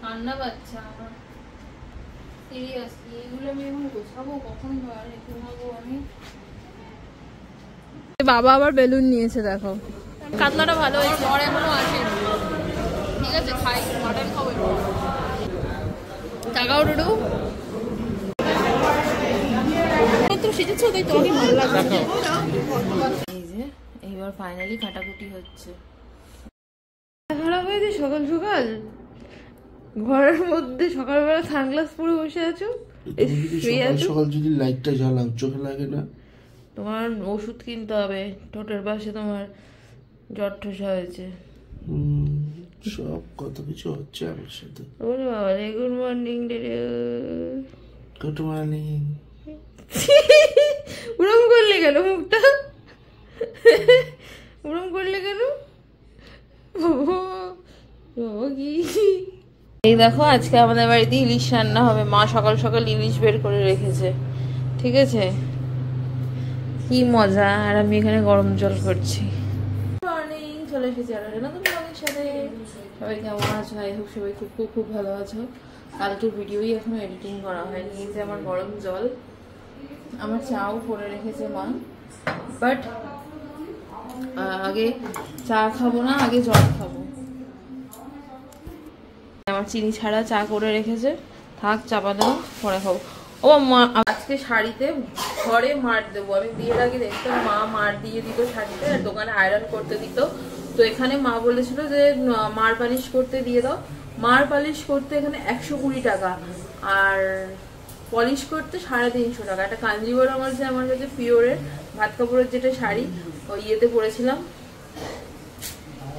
ঠান্ডা পাচ্ছে আমার সিরিয়াসলি। এগুলো আমি এখন গোছাবো কখন, ঘরে ঘুমাবো আমি। বাবা আবার বেলুন নিয়েছে দেখো। কাতলাটা ভালো হয়েছে, বর এখনো আসেনি। ঠিক আছে, খাই মাটন খাবো। টাকাও ডুডু তো শিখেছো, তাই তো অনেক ভালো লাগছে। এই যে এইবার ফাইনালি কাটাকুটি হচ্ছে। খারাপ হয়েছে সকাল সকাল, ঘরের মধ্যে সকালবেলা সানগ্লাস পরে বসে আছো। সকাল সকাল যদি লাইটটা জ্বালাও চোখে লাগে না? তোমার ওষুধ কিনতে হবে, ঠোঁটের পাশে তোমার জ্বর ঠোসা হয়েছে। সব কত কিছু হচ্ছে আমার সাথে। ওরে বাবা রে, গুড মর্নিং গুড মর্নিং। উড়ম করলে কেন মুখটা, উড়ম করলে কেন বাবা কি? এই দেখো আজকে আমাদের বাড়িতে ইলিশ রান্না হবে। মা সকাল সকাল ইলিশ বের করে রেখেছে, ঠিক আছে? কি মজা। আর আমি এখানে গরম জল করছি। মর্নিং, চলে এসেছি আর নতুন ব্লগের সাথে। সবাই কেমন আছো? আই হোপ সবাই খুব খুব খুব ভালো আছো। কালকের ভিডিওই এখনো এডিটিং করা হয়নি। এই যে আমার গরম জল, আমার চাও করে রেখেছে মা, বাট আগে চা খাবো না, আগে জল খাবো। আমার চিনি ছাড়া চা করে রেখেছে, থাক চাপা দাও, পরে খাবো। ও মা, আজকে শাড়িতে ঘরে মার দেবো। আমি বিয়ের আগে দেখতাম মা মার দিয়ে দিত শাড়িতে, আর দোকানে আয়রন করতে দিত। তো এখানে মা বলেছিল যে মার পালিশ করতে দিয়ে দাও। মার পালিশ করতে এখানে 120 টাকা, আর পলিশ করতে 350 টাকা। একটা কাঞ্জিবরম আছে আমার কাছে পিওরের ভাত কাপড়ের, যেটা শাড়ি ওই ইয়েতে পরেছিলাম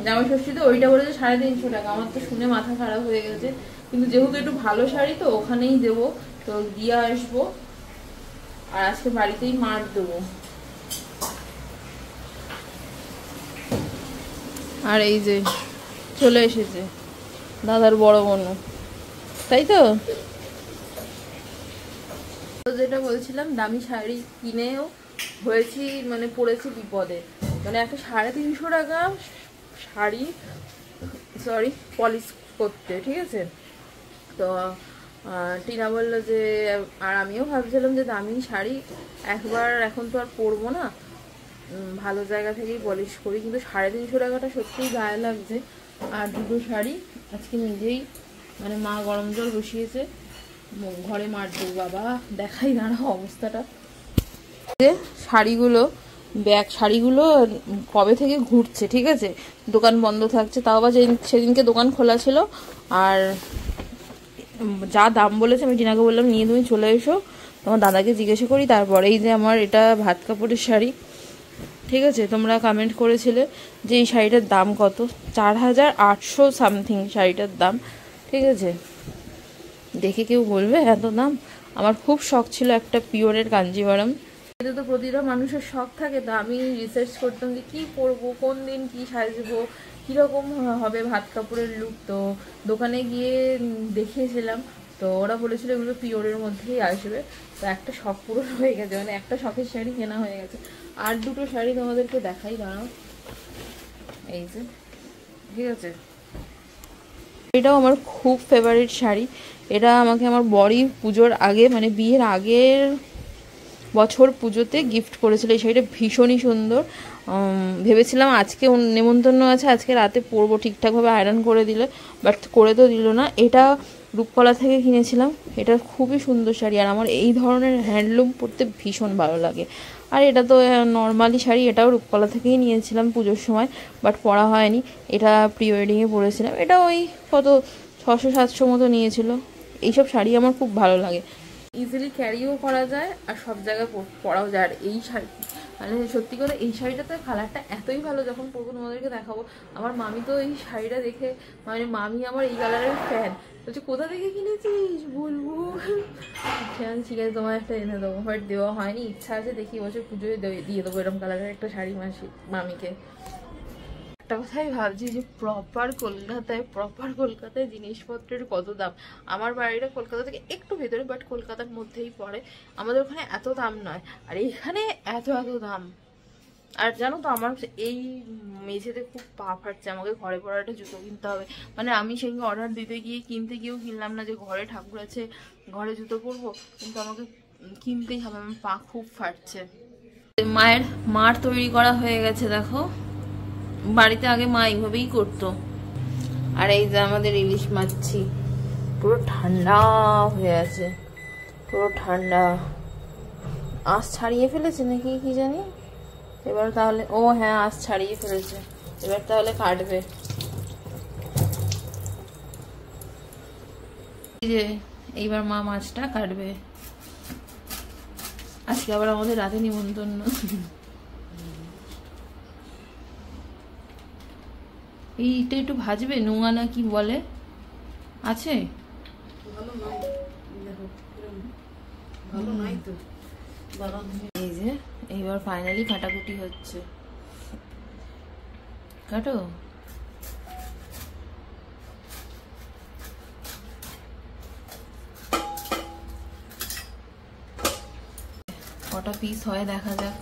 জামা ষষ্ঠীতে, ওইটা বলেছে 350 টাকা। আমার তো শুনে মাথা খারাপ হয়ে গেছে, কিন্তু যেহেতু একটু ভালো শাড়ি তো ওখানেই দেবো, তো দিয়ে আসবো। আর আজকে বাড়িতেই মার দেবো। আর এই যে চলে এসেছে দাদার বড় বোন, তাই তো? যেটা বলছিলাম, দামি শাড়ি কিনেও হয়েছি, মানে পড়েছি বিপদে। মানে একটা 350 টাকা শাড়ি, সরি, পলিশ করতে, ঠিক আছে? তো টিনা বললো যে, আর আমিও ভাবছিলাম যে দামি শাড়ি একবার এখন তো আর পরবো না, ভালো জায়গা থেকেই পলিশ করি। কিন্তু 350 টাকাটা সত্যিই গায়ে লাগছে। আর দুটো শাড়ি আজকে নিজেই, মানে মা গরম জল বসিয়েছে, ঘরে মার দেবো। বাবা দেখাই দাঁড়াও অবস্থাটা। যে শাড়িগুলো, ব্যাগ শাড়িগুলো কবে থেকে ঘুরছে, ঠিক আছে? দোকান বন্ধ থাকছে, তাও আবার সেদিনকে দোকান খোলা ছিল। আর যা দাম বলেছে, আমি টিনাকে বললাম নিয়ে তুমি চলে এসো, তোমার দাদাকে জিজ্ঞাসা করি তারপরে। এই যে আমার এটা ভাত কাপড়ের শাড়ি, ঠিক আছে? তোমরা কমেন্ট করেছিলে যে এই শাড়িটার দাম কত, 4800 সামথিং শাড়িটার দাম, ঠিক আছে? দেখে কেউ বলবে এত দাম? আমার খুব শখ ছিল একটা পিওরের কাঞ্জিভারাম। এটা তো প্রতিটা মানুষের শখ থাকে। তো আমি রিসার্চ করতাম যে কী পরবো, কোন দিন কী সাজবো, কীরকম হবে ভাত কাপড়ের লুক। তো দোকানে গিয়ে দেখিয়েছিলাম, তো ওরা বলেছিল এগুলো পিওরের মধ্যেই আসবে। তো একটা শখ পূরণ হয়ে গেছে, মানে একটা শখের শাড়ি কেনা হয়ে গেছে। আর দুটো শাড়ি তোমাদেরকে দেখাই, দাঁড়াও। এই যে, ঠিক আছে, এটাও আমার খুব ফেভারিট শাড়ি। এটা আমাকে আমার বরই পুজোর আগে, মানে বিয়ের আগের বছর পুজোতে গিফট করেছিল। এই শাড়িটা ভীষণই সুন্দর। ভেবেছিলাম আজকে নেমন্তন্ন আছে, আজকে রাতে পরবো ঠিকঠাকভাবে আয়রন করে দিলে, বাট করে তো দিল না। এটা রূপকলা থেকে কিনেছিলাম। এটা খুবই সুন্দর শাড়ি, আর আমার এই ধরনের হ্যান্ডলুম পরতে ভীষণ ভালো লাগে। আর এটা তো নর্মালি শাড়ি, এটাও রূপকলা থেকেই নিয়েছিলাম পুজোর সময়, বাট পরা হয়নি। এটা প্রি ওয়েডিংয়ে পরেছিলাম। এটা ওই কত 600-700 মতো নিয়েছিল। এইসব শাড়ি আমার খুব ভালো লাগে, ইজিলি ক্যারিও করা যায় আর সব জায়গায় পরাও যায়। আর এই শাড়ি, মানে সত্যি কথা, এই শাড়িটাতে কালারটা এতই ভালো, যখন পরবো তোমাদেরকে দেখাবো। আমার মামি তো এই শাড়িটা দেখে, মানে মামি আমার এই কালারের ফ্যান, বলছে কোথা থেকে কিনেছিস বলবো। ঠিক আছে, তোমার একটা এনে দেবো, বাট দেওয়া হয়নি। ইচ্ছা আছে, দেখি বছর পুজোয় দিয়ে দেবো এরকম কালারের একটা শাড়ি মামিকে। একটা কথাই ভাবছি যে প্রপার কলকাতায় জিনিসপত্রের কত দাম। আমার বাড়িটা কলকাতা থেকে একটু ভেতরে, বাট কলকাতার মধ্যেই পড়ে। আমাদের ওখানে এত দাম নয়, আর এইখানে এত দাম। আর জানো তো আমার এই মেঝেতে খুব পা ফাটছে, আমাকে ঘরে পড়া একটা জুতো কিনতে হবে। মানে আমি সেদিন অর্ডার দিতে গিয়ে কিনতে গিয়েও কিনলাম না, যে ঘরে ঠাকুর আছে ঘরে জুতো পরবো, কিন্তু আমাকে কিনতেই হবে, আমার পা খুব ফাটছে। মার তৈরি করা হয়ে গেছে দেখো, বাড়িতে আগে মা এইভাবেই করতো। আর এই যে আমাদের ইলিশ মাছি পুরো ঠান্ডা হয়ে আছে, পুরো ঠান্ডা। আঁশ ছাড়িয়ে ফেলেছে নাকি কি জানি, এবার তাহলে ও হ্যাঁ আঁশ ছাড়িয়ে ফেলেছে, এবার তাহলে কাটবে। এই যে এইবার মা মাছটা কাটবে। আজকে আবার আমাদের রাতে নিমন্ত্রণ। এইটা একটু ভাজবে, নোংরা না কি বলে আছে, এই যে এইবার ফাইনালি কাটাকুটি হচ্ছে। কাটো। কটা পিস হয় দেখা যাক।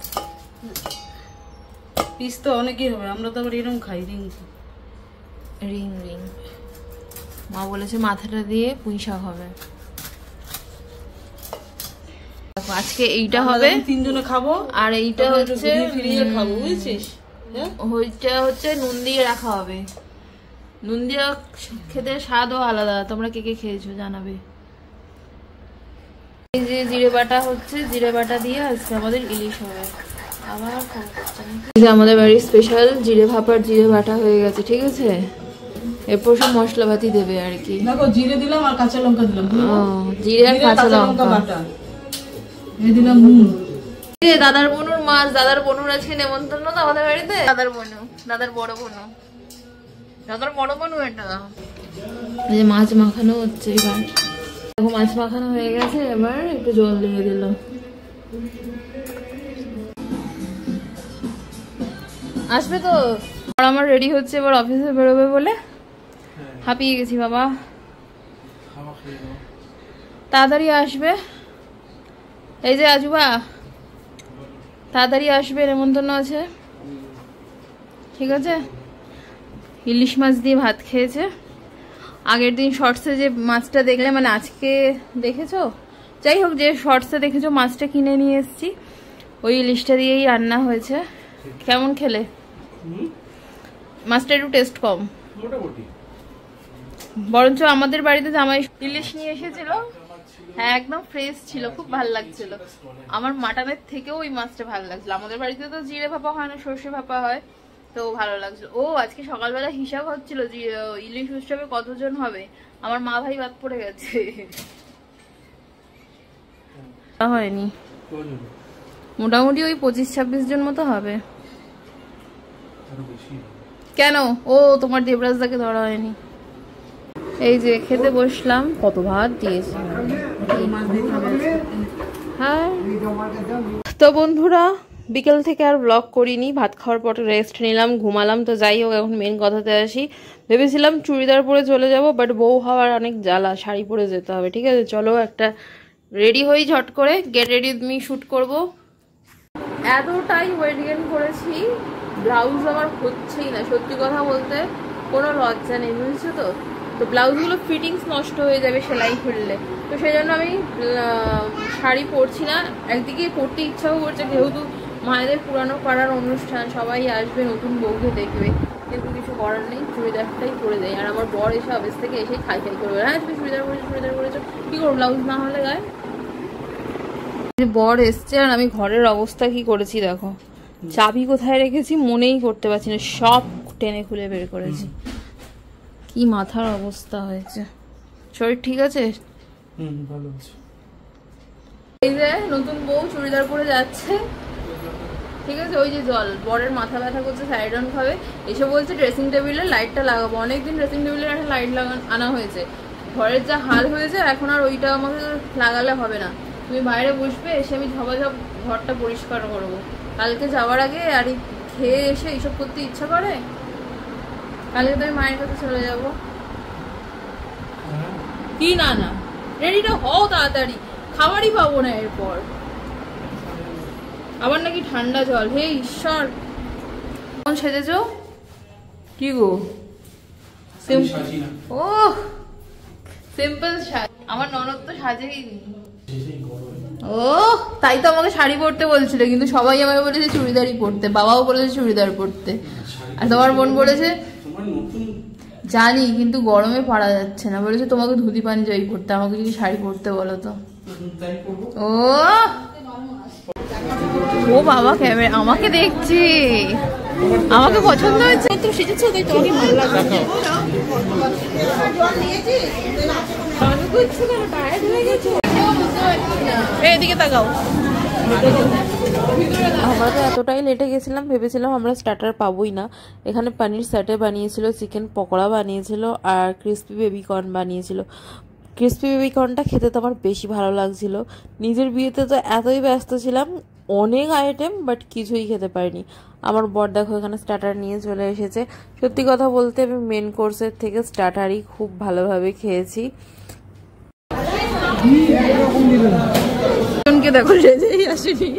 পিস তো অনেকই হবে, আমরা তো আবার এরকম খাই রিং রিং রিং। মা বলেছে মাথাটা দিয়ে পুঁই শাক হবে। আজকে এইটা হবে, তিনজনে খাবো, আর এইটা হচ্ছে ফিরিয়ে খাবো, বুঝেছিস? ওইটা হচ্ছে নুন দিয়ে রাখা হবে। নুন দিয়ে খেতে স্বাদও আলাদা, তোমরা কে কে খেয়েছো জানাবে। এই যে জিরে বাটা হচ্ছে, জিরে বাটা দিয়ে আজকে আমাদের ইলিশ হবে। আবার এই যে আমাদের বাড়ির স্পেশাল জিরে ভাপার জিরে বাটা হয়ে গেছে, ঠিক আছে। এরপর সব মশলাপাতি দেবে আর কি। দেখো জিরে দিলাম আর কাঁচা লঙ্কা দিলাম, জিরে আর কাঁচা লঙ্কা বাটা দিলাম, নুন। দাদার বনুর মাছ, দাদার বনুর আজকে নেমন্তন্ন তো আমাদের বাড়িতে। দাদার বনু, দাদার বড় বনু, দাদার বড় বনু এটা। এই যে মাছ মাখানো হচ্ছে, এবার দেখো মাছ মাখানো হয়ে গেছে, এবার একটু জল দিয়ে দিল। আসবে তো। আর আমার রেডি হচ্ছে এবার অফিসে বেরোবে বলে, হাঁপিয়ে গেছি বাবা। তাড়াতাড়ি আসবে, এই যে আজুবা তাড়াতাড়ি আসবে, নেমন্তন্ন আছে, ঠিক আছে। ইলিশ মাছ দিয়ে ভাত খেয়েছে। আগের দিন শর্টসে যে মাছটা দেখলে, মানে আজকে দেখেছো, যাই হোক যে শর্টসে দেখেছো মাছটা কিনে নিয়ে এসেছি, ওই ইলিশটা দিয়েই রান্না হয়েছে। কেমন খেলে? মাছটা একটু টেস্ট কম, বরঞ্চ আমাদের বাড়িতে জামাই ইলিশ নিয়ে এসেছিল, হ্যাঁ একদম ফ্রেশ ছিল, খুব ভালো লাগছিল। আমার মাটনের থেকেও ওই মাছটা ভালো লাগছিল। আমাদের বাড়িতে তো জিরে ভাপা হয় না, সর্ষে ভাপা হয়, তো ভালো লাগছিল। ও আজকে সকালবেলা হিসাব হচ্ছিল ইলিশ উৎসবে কতজন হবে, আমার মা ভাই বাদ পড়ে গেছে। হয়নি, মোটামুটি ওই 25-26 জন মতো হবে। কেন? ও তোমার দেবরাজদাকে ধরা হয়নি। এই যে খেতে বসলাম, কত ভাত দিয়েছে। হ্যাঁ তো বন্ধুরা, বিকেল থেকে আর ব্লগ করিনি, ভাত খাওয়ার পর রেস্ট নিলাম, ঘুমালাম। তো যাই হোক, এখন মেন কথাতে আসি। ভেবেছিলাম চুড়িদার পরে চলে যাব, বাট বউ হওয়ার অনেক জ্বালা, শাড়ি পরে যেতে হবে, ঠিক আছে। চলো একটা রেডি হই ঝট করে, get ready with me shoot করবো। এতটাই ওয়েট গেইন করেছি, ব্লাউজ আমার হচ্ছেই না, সত্যি কথা বলতে কোনো লজ্জা নেই, বুঝছো তো। তো ব্লাউজগুলো ফিটিংস নষ্ট হয়ে যাবে সেলাই খুললে, তো সেই জন্য আমি শাড়ি পরছি না। একদিকে পরতে ইচ্ছাও করছে, যেহেতু মায়েদের পুরানো পাড়ার অনুষ্ঠান, সবাই আসবে, নতুন বউকে দেখবে, কিন্তু কিছু করার নেই, চুড়িদারটাই পরে দেয়। আর আমার বর এসে অফিস থেকে এসে খাই করবে, হ্যাঁ তুমি চুড়িদার পরেছো, কি করবো ব্লাউজ না হলে গায়ে। বর এসছে, আর আমি ঘরের অবস্থা কি করেছি দেখো, চাবি কোথায় রেখেছি মনেই করতে পারছি না, সব টেনে খুলে বের করেছি। কি মাথার অবস্থা হয়েছে। শরীর ঠিক আছে? ভালো আছে। এই যে নতুন বউ চুড়িদার পরে যাচ্ছে, ঠিক আছে। ওই যে জল, বরের মাথা ব্যথা করছে, সাইডন খাবে, এসে বলছে ড্রেসিং টেবিলে লাইটটা লাগাবো। অনেকদিন ড্রেসিং টেবিলে একটা লাইট আনা হয়েছে, ঘরের যা হাল হয়েছে, এখন আর ওইটা আমাকে লাগালে হবে না। তুমি বাইরে বসবে, এসে আমি ঝপাঝপ ঘরটা পরিষ্কার করবো। কালকে যাওয়ার আগে আর খেয়ে এসে এইসব করতে ইচ্ছা করে? কালকে তো আমি মায়ের কাছে চলে যাবো। কি না না, রেডিটা হও তাড়াতাড়ি, খাবারই পাবো না এরপর। আবার নাকি ঠান্ডা জল। হে ঈশ্বর, কেমন সেজেছো? কি গো? ও সিম্পল সাজ। আমার ননদ তো সাজেইনি। ও তাই তো আমাকে শাড়ি পরতে বলছিল, কিন্তু সবাই আমাকে বলেছে চুড়িদারই পরতে, বাবাও বলেছে চুড়িদার পরতে, আর তোমার বোন বলেছে জানি কিন্তু গরমে পারা যাচ্ছে না, বলেছে তোমাকে ধুতি পাঞ্জাবি পরতে, আমাকে যদি শাড়ি পরতে বলো তো। ও ও বাবা ক্যামেরা আমাকে দেখছি, আমাকে পছন্দ হয়েছে। তো সেজেছো তাই তোমাকে ভালো লাগছে। এদিকে তাকাও। আমরা তো এতটাই লেটে গেছিলাম, ভেবেছিলাম আমরা স্টার্টার পাবোই না। এখানে পনির স্যাটে বানিয়েছিল, চিকেন পকোড়া বানিয়েছিল, আর ক্রিস্পি বেবিকর্ন বানিয়েছিল। ক্রিস্পি বেবিকর্নটা খেতে তো আমার বেশি ভালো লাগছিল। নিজের বিয়েতে তো এতই ব্যস্ত ছিলাম, অনেক আইটেম, বাট কিছুই খেতে পারিনি। আমার বর দেখো এখানে স্টার্টার নিয়ে চলে এসেছে। সত্যি কথা বলতে আমি মেন কোর্সের থেকে স্টার্টারই খুব ভালোভাবে খেয়েছি। দেখো সেজেই আসেনি,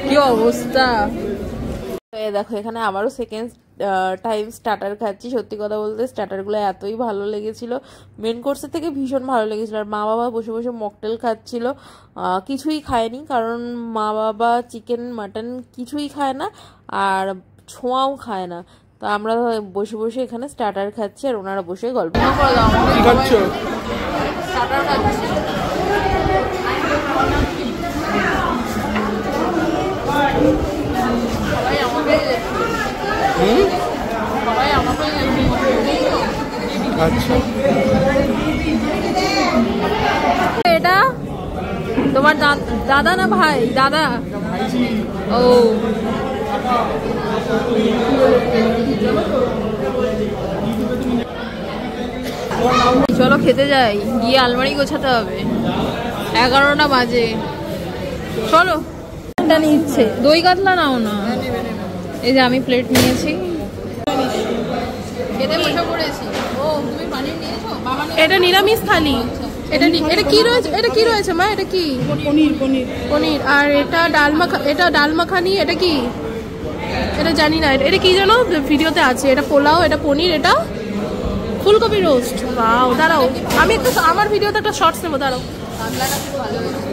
কি অবস্থা। দেখো এখানে আবারও সেকেন্ড টাইম স্টার্টার খাচ্ছি। সত্যি কথা বলতে স্টার্টারগুলো এতই ভালো লেগেছিল, মেন কোর্সের থেকে ভীষণ ভালো লেগেছিল। আর মা বাবা বসে বসে মকটেল খাচ্ছিল, কিছুই খায়নি, কারণ মা বাবা চিকেন মাটন কিছুই খায় না আর ছোঁয়াও খায় না। তো আমরা বসে বসে এখানে স্টার্টার খাচ্ছি, আর ওনারা বসে গল্প খাচ্ছি। এটা তোমার দাদা না ভাই? দাদা। ও চলো খেতে যাই, গিয়ে আলমারি গোছাতে হবে, 11টা বাজে। চলো নিচ্ছে দই কাতলা নাও না। এই যে আমি প্লেট নিয়েছি, খেতে বসে পড়েছি। ও তুমি পানির নিয়েছো? বাবা এটা নিরামিষ থালি। এটা কি রয়েছে? এটা কি রয়েছে মা? এটা কি? পনির। পনির পনির। আর এটা ডাল মাখানি। এটা কি? এটা জানি না। এটা কি জানো, ভিডিওতে আছে। এটা পোলাও, এটা পনির, এটা ফুলকপি রোস্ট। বাও, দাঁড়াও আমি একটু আমার ভিডিওতে একটা শর্টস নেবো, দাঁড়াও।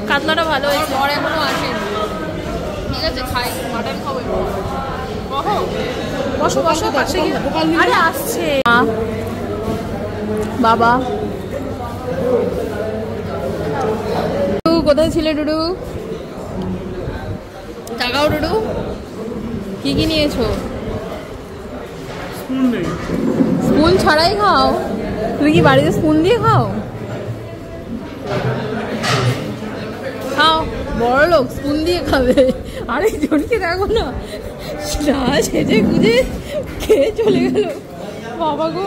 কাতলাটা ভালো হয়েছে। পরে এখনো আসেনি, ঠিক আছে খাই, মাটন খাবো। বসো বসো, পাশে গিয়ে। আরে আসছে বাবা। কোথায় ছিলে ডুডু? টাকাও ডুডু, কি কি নিয়েছো? স্পুন ছাড়াই খাও? তুমি কি বাড়িতে স্পুন দিয়ে খাও? খাও, বড় লোক স্পুন দিয়ে খাবে। আরেকজনকে দেখো না, সেজে গুজে খেয়ে চলে গেল। বাবা গো,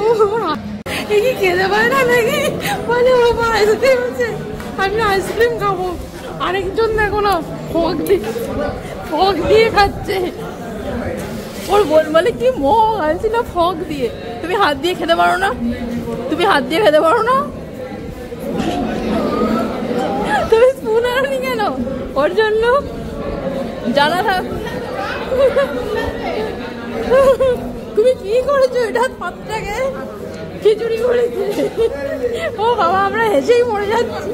কি খেতে পারে না নাকি? বলে বাবা আইসক্রিম আছে, আমি আইসক্রিম খাবো। আরেকজন দেখো না ফগ দিয়ে খাচ্ছে। ওর বোন বলে কি মগ আনছি না ফগ দিয়ে। তুমি হাত দিয়ে খেতে পারো না? তুমি হাত দিয়ে খেতে পারো না? তুমি স্পুন আনোনি কেন? ওর জন্য জানা থাক। তুমি কি করেছো? এটা পাত্রাকে খিচুড়ি করেছে। ও বাবা, আমরা হেসেই মরে যাচ্ছি।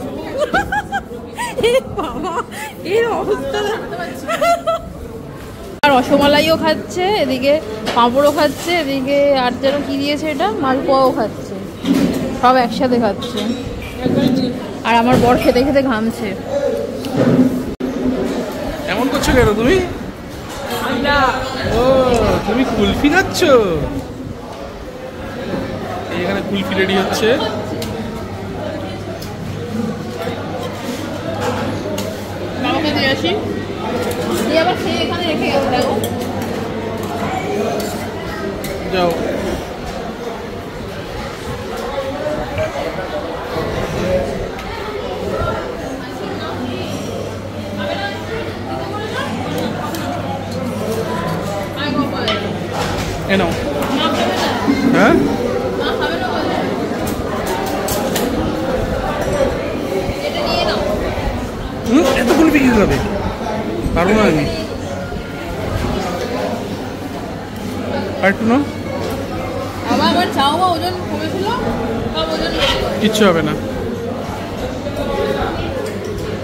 বাবা এর অবস্থা। আর রসমালাইও খাচ্ছে, এদিকে পাঁপড়ও খাচ্ছে, এদিকে আর যেন কি দিয়েছে এটা, মালপোয়াও খাচ্ছে, সব একসাথে খাচ্ছে। আর আমার বর খেতে খেতে ঘামছে। এমন করছো কেন তুমি? ও তুমি কুলফি খাচ্ছ? এখানে কুলফি রেডি হচ্ছে। বাবাকে দিয়ে আসি, দিয়ে আবার খেয়ে এখানে রেখে গেছে। দেখো যাও। এনো হ্যাঁ, এত কুলফি কি খাবে? পারবো না আমি। আর একটু নাও। আমার চাও বা ওজন কমেছিল, সব ওজন কিচ্ছু হবে না,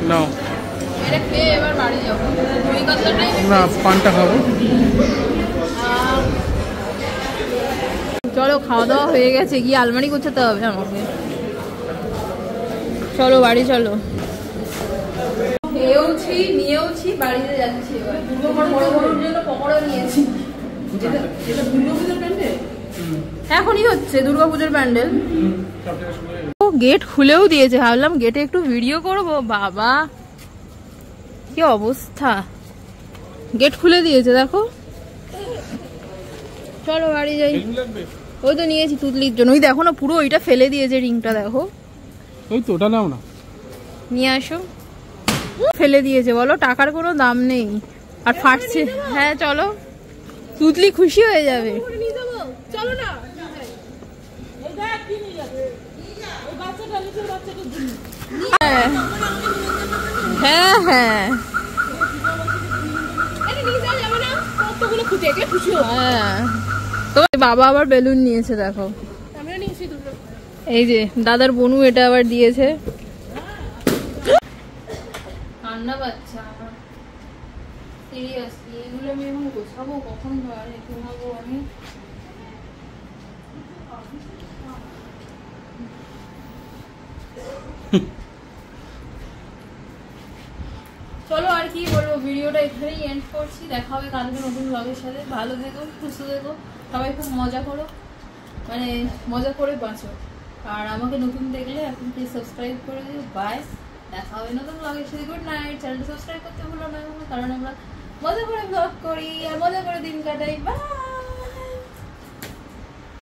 নাও। এটা খেয়ে এবার বাড়ি যাবো। ওই কথাটাই না, পানটা খাবো। চলো, খাওয়া দাওয়া হয়ে গেছে, গিয়ে আলমারি গোছাতে হবে আমাকে। চলো বাড়ি চলো। খেয়েওছি, নিয়েওছি, বাড়িতে যাচ্ছি এবার। দুর্গাপুর বড় বড়োর জন্য পকোড়া নিয়েছি। এটা দুর্গাপুজোর প্যান্ডেল এখনই হচ্ছে, দুর্গাপুজোর প্যান্ডেল। গেট খুলেও দিয়েছে, ভাবলাম গেটে একটু ভিডিও করবো। বাবা কি অবস্থা, গেট খুলে দিয়েছে দেখো। চলো বাড়ি যাই। ওই তো নিয়েছি তুতলির জন্য। ওই দেখো না, পুরো ওইটা ফেলে দিয়েছে, রিংটা দেখো। ওই তো ওটা নাও না, নিয়ে আসো। ফেলে দিয়েছে, বলো টাকার কোনো দাম নেই। আর ফাটছে। হ্যাঁ চলো, তুতলি খুশি হয়ে যাবে। চলো না। হ্যাঁ হ্যাঁ হ্যাঁ হ্যাঁ। তো বাবা আবার বেলুন নিয়েছে দেখো। এই যে দাদার বনু এটা আবার দিয়েছে। কান্না পাচ্ছে আমার, সিরিয়াসলি। এগুলো আমি এখন গোছাবো কখন, ঘুমাবো আমি। চলো আর কি বলবো, ভিডিওটা এখানেই এন্ড করছি। দেখা হবে কালকে নতুন ব্লগের সাথে। ভালো থেকো, সুস্থ থেকো, সবাই খুব মজা করো, মানে মজা করে বাঁচো। আর আমাকে নতুন দেখলে এখন প্লিজ সাবস্ক্রাইব করে দিও। বাই, দেখা হবে নতুন ব্লগের সাথে। Good night. চ্যানেলটা সাবস্ক্রাইব করতে ভুলো না, কারণ আমরা মজা করে ব্লগ করি আর মজা করে দিন কাটাই। বাই।